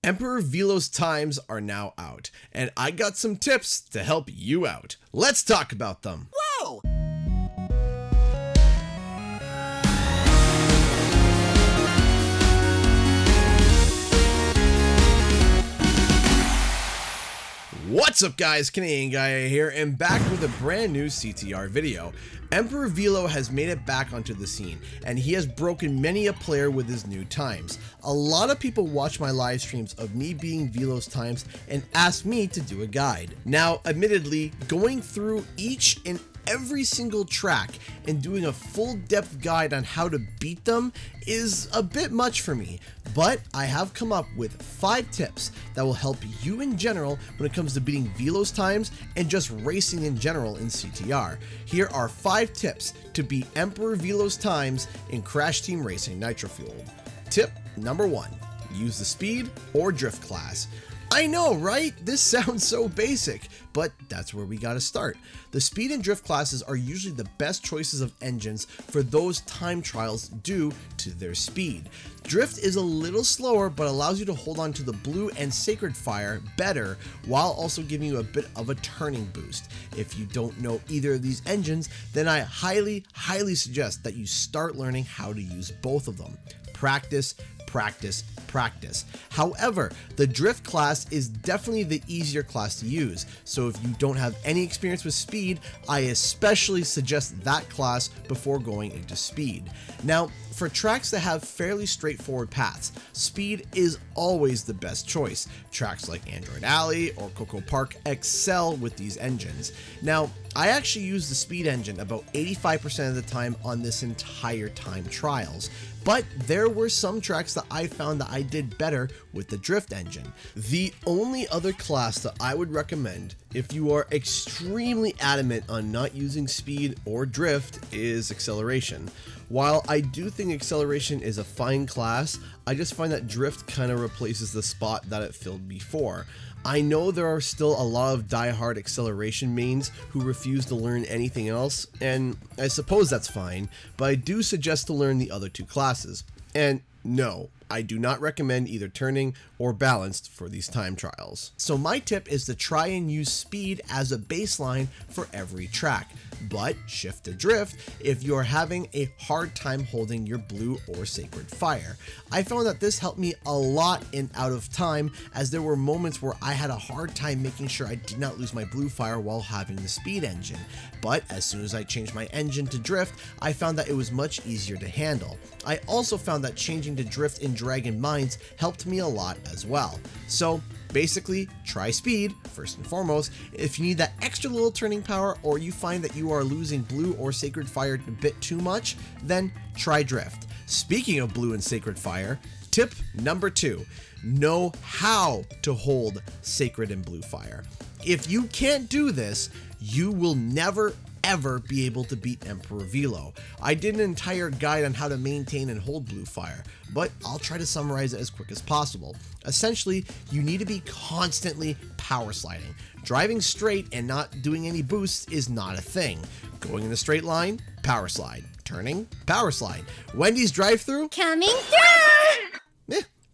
Emperor Velo's times are now out, and I got some tips to help you out. Let's talk about them. Whoa! What's up guys, Canadian Guy here, and back with a brand new CTR video. Emperor Velo has made it back onto the scene, and he has broken many a player with his new times. A lot of people watch my live streams of me beating Velo's times and ask me to do a guide. Now, admittedly, going through each and every single track and doing a full depth guide on how to beat them is a bit much for me, but I have come up with 5 tips that will help you in general when it comes to beating Velo's times and just racing in general in CTR. Here are 5 tips to beat Emperor Velo's times in Crash Team Racing Nitro-Fueled. Tip number 1, use the speed or drift class. I know, right? This sounds so basic, but that's where we gotta start. The speed and drift classes are usually the best choices of engines for those time trials due to their speed. Drift is a little slower, but allows you to hold on to the blue and sacred fire better, while also giving you a bit of a turning boost. If you don't know either of these engines, then I highly suggest that you start learning how to use both of them. Practice, practice, practice. However, the drift class is definitely the easier class to use, so if you don't have any experience with speed, I especially suggest that class before going into speed. Now, for tracks that have fairly straightforward paths, speed is always the best choice. Tracks like Android Alley or Coco Park excel with these engines. Now, I actually use the speed engine about 85% of the time on this entire time trials, but there were some tracks that I found that I did better with the drift engine. The only other class that I would recommend if you are extremely adamant on not using speed or drift is acceleration. While I do think acceleration is a fine class, I just find that drift kind of replaces the spot that it filled before. I know there are still a lot of die-hard acceleration mains who refuse to learn anything else, and I suppose that's fine, but I do suggest to learn the other 2 classes. And no, I do not recommend either turning or balanced for these time trials. So my tip is to try and use speed as a baseline for every track, but shift to drift if you're having a hard time holding your blue or sacred fire. I found that this helped me a lot in out of time, as there were moments where I had a hard time making sure I did not lose my blue fire while having the speed engine. But as soon as I changed my engine to drift, I found that it was much easier to handle. I also found that changing to drift in Dragon Mines helped me a lot as well. So basically, try speed first and foremost. If you need that extra little turning power, or you find that you are losing blue or sacred fire a bit too much, then try drift. Speaking of blue and sacred fire, tip number 2, know how to hold sacred and blue fire. If you can't do this, you will never ever be able to beat Emperor Velo. I did an entire guide on how to maintain and hold blue fire, but I'll try to summarize it as quick as possible. Essentially, you need to be constantly power sliding. Driving straight and not doing any boosts is not a thing. Going in a straight line, power slide. Turning, power slide. Wendy's drive-thru, Coming through!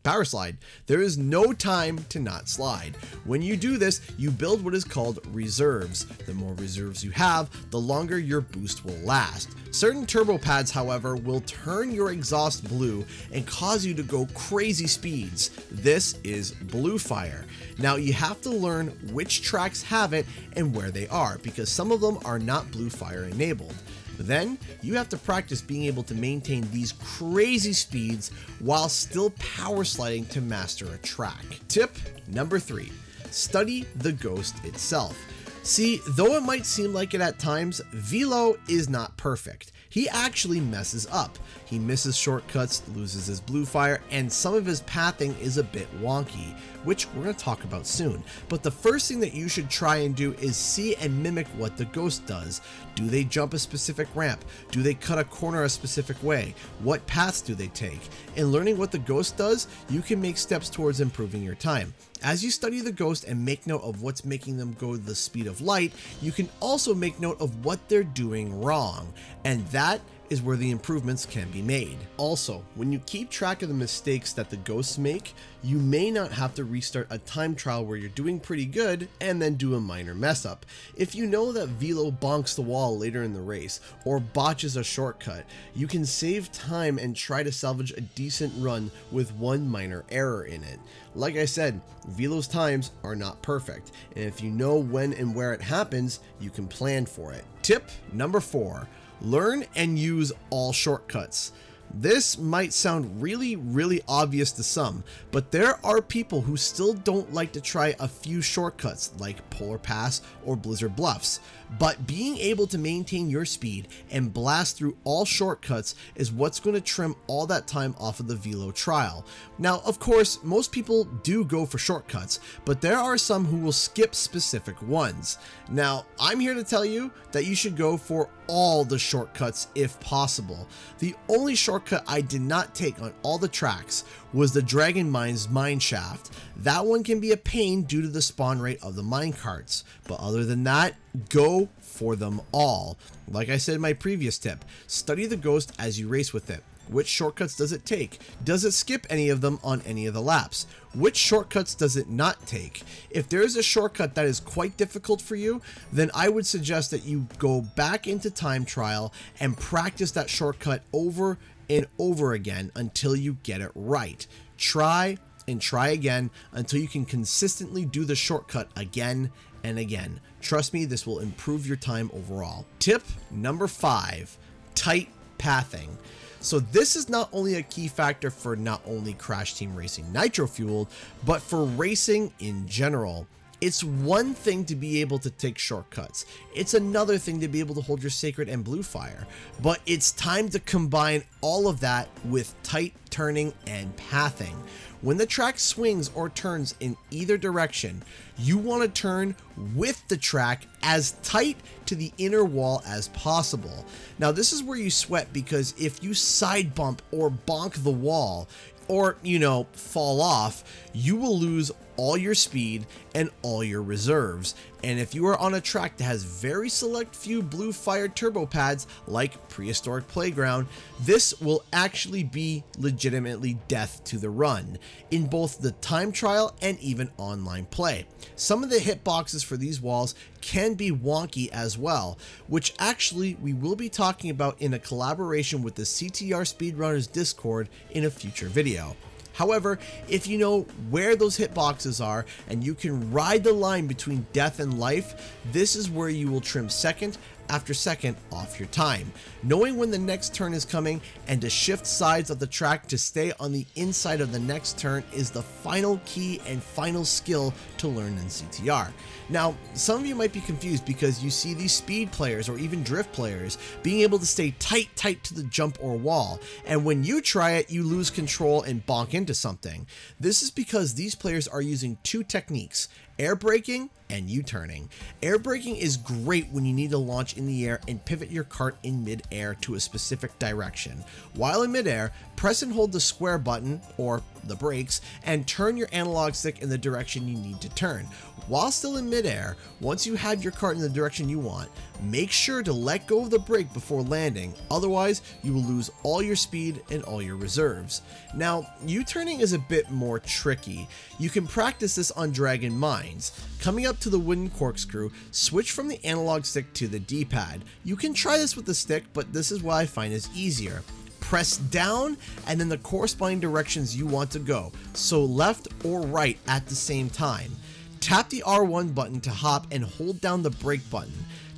power slide. There is no time to not slide. When you do this, you build what is called reserves. The more reserves you have, the longer your boost will last. Certain turbo pads, however, will turn your exhaust blue and cause you to go crazy speeds. This is blue fire. Now you have to learn which tracks have it and where they are, because some of them are not blue fire enabled. Then you have to practice being able to maintain these crazy speeds while still power sliding to master a track. Tip number 3, study the ghost itself. See, though it might seem like it at times, Velo is not perfect. He actually messes up. He misses shortcuts, loses his blue fire, and some of his pathing is a bit wonky, which we're going to talk about soon. But the first thing that you should try and do is see and mimic what the ghost does. Do they jump a specific ramp? Do they cut a corner a specific way? What paths do they take? In learning what the ghost does, you can make steps towards improving your time. As you study the ghost and make note of what's making them go the speed of light, you can also make note of what they're doing wrong. And that is where the improvements can be made. Also, when you keep track of the mistakes that the ghosts make, you may not have to restart a time trial where you're doing pretty good and then do a minor mess up. If you know that Velo bonks the wall later in the race or botches a shortcut, you can save time and try to salvage a decent run with one minor error in it. Like I said, Velo's times are not perfect, and if you know when and where it happens, you can plan for it. Tip number 4, learn and use all shortcuts. This might sound really obvious to some, but there are people who still don't like to try a few shortcuts like Polar Pass or Blizzard Bluffs. But being able to maintain your speed and blast through all shortcuts is what's going to trim all that time off of the Velo trial. Now, of course, most people do go for shortcuts, but there are some who will skip specific ones. Now, I'm here to tell you that you should go for all the shortcuts if possible. The only shortcut I did not take on all the tracks was the Dragon Mine's mine shaft. That one can be a pain due to the spawn rate of the mine carts, but other than that, go for them all. Like I said in my previous tip, study the ghost as you race with it. Which shortcuts does it take? Does it skip any of them on any of the laps? Which shortcuts does it not take? If there is a shortcut that is quite difficult for you, then I would suggest that you go back into time trial and practice that shortcut over and over again until you get it right. Try and try again until you can consistently do the shortcut again and again. Trust me, this will improve your time overall. Tip number 5, tight pathing. So this is not only a key factor for not only Crash Team Racing Nitro-Fueled, but for racing in general. It's one thing to be able to take shortcuts. It's another thing to be able to hold your sacred and blue fire. But it's time to combine all of that with tight turning and pathing. When the track swings or turns in either direction, you want to turn with the track as tight to the inner wall as possible. Now this is where you sweat, because if you side bump or bonk the wall, or, fall off, you will lose all your speed and all your reserves. And if you are on a track that has very select few blue fire turbo pads like Prehistoric Playground, this will actually be legitimately death to the run in both the time trial and even online play. Some of the hitboxes for these walls can be wonky as well, which actually we will be talking about in a collaboration with the CTR Speedrunners Discord in a future video. However, if you know where those hitboxes are and you can ride the line between death and life, this is where you will trim second after second off your time. Knowing when the next turn is coming and to shift sides of the track to stay on the inside of the next turn is the final key and final skill to learn in CTR. Now, some of you might be confused because you see these speed players or even drift players being able to stay tight to the jump or wall, and when you try it, you lose control and bonk into something. This is because these players are using two techniques: air braking and U-turning. Air braking is great when you need to launch in the air and pivot your kart in mid-air to a specific direction. While in mid-air, press and hold the square button, or the brakes, and turn your analog stick in the direction you need to turn. While still in mid-air, once you have your kart in the direction you want, make sure to let go of the brake before landing, otherwise you will lose all your speed and all your reserves. Now, U-turning is a bit more tricky. You can practice this on Dragon Mines. Coming up to the wooden corkscrew, switch from the analog stick to the D-pad. You can try this with the stick, but this is what I find is easier. Press down and then the corresponding directions you want to go, so left or right at the same time. Tap the R1 button to hop and hold down the brake button.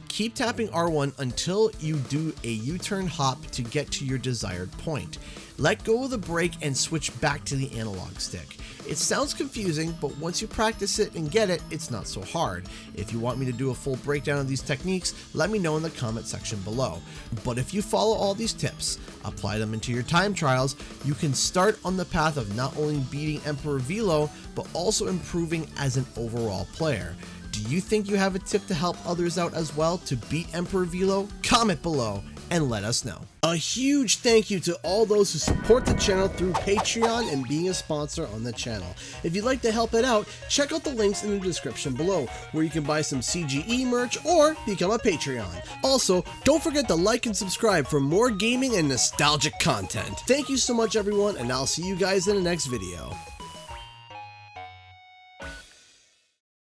Keep tapping R1 until you do a U-turn hop to get to your desired point. Let go of the brake and switch back to the analog stick. It sounds confusing, but once you practice it and get it, it's not so hard. If you want me to do a full breakdown of these techniques, let me know in the comment section below. But if you follow all these tips, apply them into your time trials, you can start on the path of not only beating Emperor Velo, but also improving as an overall player. Do you think you have a tip to help others out as well to beat Emperor Velo? Comment below and let us know. A huge thank you to all those who support the channel through Patreon and being a sponsor on the channel. If you'd like to help it out, check out the links in the description below, where you can buy some CGE merch or become a Patreon. Also, don't forget to like and subscribe for more gaming and nostalgic content. Thank you so much everyone, and I'll see you guys in the next video.